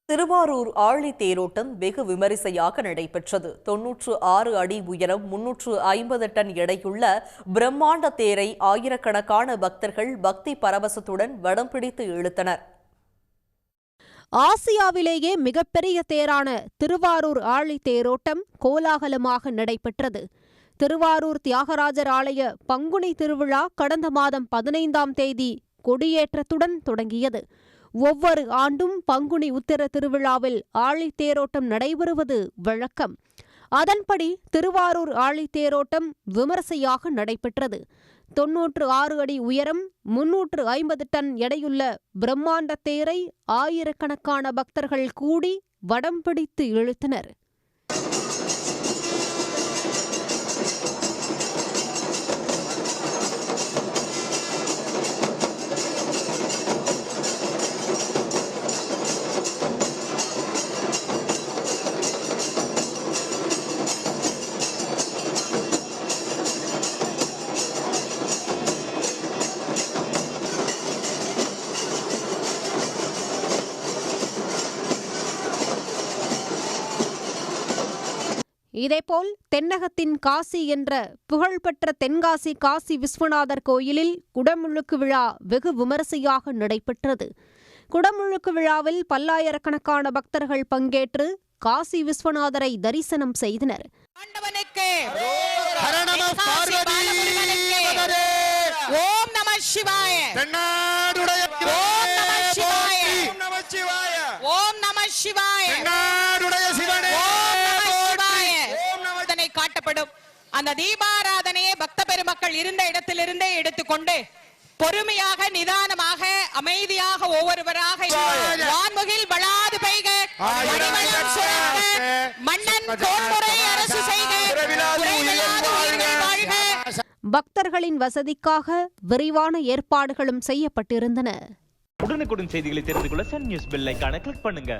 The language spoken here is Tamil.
திருவாரூர் ஆழி தேரோட்டம் வெகு விமரிசையாக நடைபெற்றது. 96 அடி உயரம், 350 டன் எடையுள்ள பிரம்மாண்ட தேரை ஆயிரக்கணக்கான பக்தர்கள் பக்தி பரவசத்துடன் வடம் பிடித்து இழுத்தனர். ஆசியாவிலேயே மிகப்பெரிய தேரான திருவாரூர் ஆழி தேரோட்டம் கோலாகலமாக நடைபெற்றது. திருவாரூர் தியாகராஜர் ஆலய பங்குனி திருவிழா கடந்த மாதம் 15ஆம் தேதி கொடியேற்றத்துடன் தொடங்கியது. ஒவ்வொரு ஆண்டும் பங்குனி உத்திர திருவிழாவில் ஆழி தேரோட்டம் நடைபெறுவது வழக்கம். அதன்படி திருவாரூர் ஆழி தேரோட்டம் விமரிசையாக நடைபெற்றது. 96 அடி உயரம், 350 டன் எடையுள்ள பிரம்மாண்ட தேரை ஆயிரக்கணக்கான பக்தர்கள் கூடி வடம் பிடித்து இழுத்தனர். இதேபோல் தென்னகத்தின் காசி என்ற புகழ்பெற்ற தென்காசி காசி விஸ்வநாதர் கோயிலில் குடமுழுக்கு விழா வெகு விமரிசையாக நடைபெற்றது. குடமுழுக்கு விழாவில் பல்லாயிரக்கணக்கான பக்தர்கள் பங்கேற்று காசி விஸ்வநாதரை தரிசனம் செய்தனர். அந்த தீபாராதனையை பக்த பெருமக்கள் இருந்த இடத்திலிருந்தே எடுத்துக்கொண்டு பொறுமையாக, நிதானமாக, அமைதியாக ஒவ்வொருவராக வான்முகில் வளாது பெய்க, மன்னன் கோன்முறை அரசு செய்க, பக்தர்களின் வசதிக்காக விரிவான ஏற்பாடுகளும் செய்யப்பட்டிருந்தன. உடனுக்குடன் செய்திகளை தெரிந்து கொள்ள சன் நியூஸ் பெல் ஐகானை கிளிக் பண்ணுங்க.